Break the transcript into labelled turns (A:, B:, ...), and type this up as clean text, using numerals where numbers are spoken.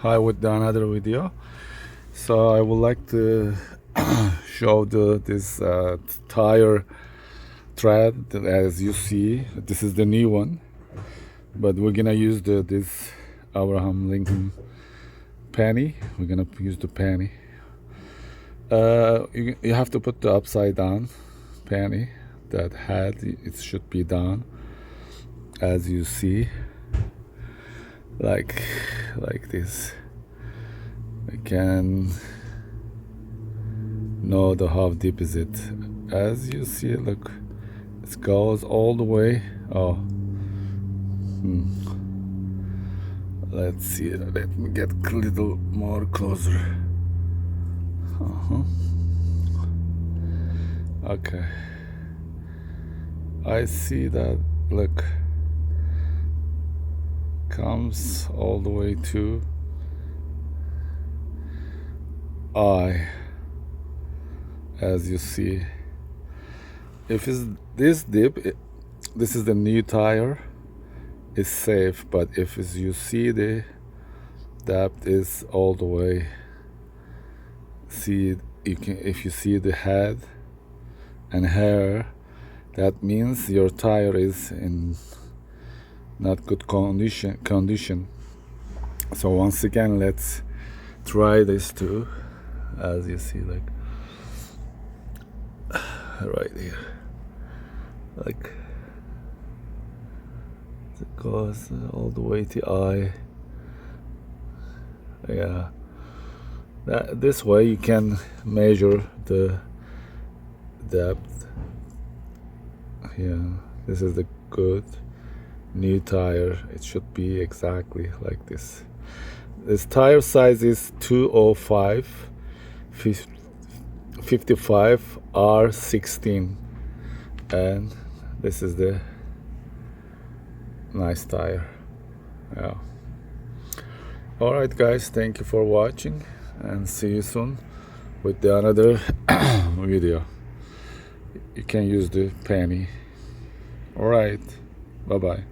A: Hi with another video. So I would like to show this tire tread. As you see, this is the new one, but we're gonna use this Abraham Lincoln penny. We're gonna use the penny. You have to put the upside down penny. That head, it should be down, as you see, like this. I can know how deep is it. As you see, look, it goes all the way. Oh, let's see. Let me get a little more closer. Okay, I see that. Look, comes all the way to I. As you see, if it's this deep, this is the new tire, it's safe. But if it's, you see, the depth is all the way, see, you can, if you see the head and hair, that means your tire is in not good condition. So once again, let's try this too. As you see, like right here, like it goes all the way to eye. Yeah, this way you can measure the depth. Yeah, this is the good new tire. It should be exactly like this. This tire size is 205 55 R16, and this is the nice tire. Yeah. All right, guys, thank you for watching, and see you soon with the another video. You can use the penny. All right, bye bye.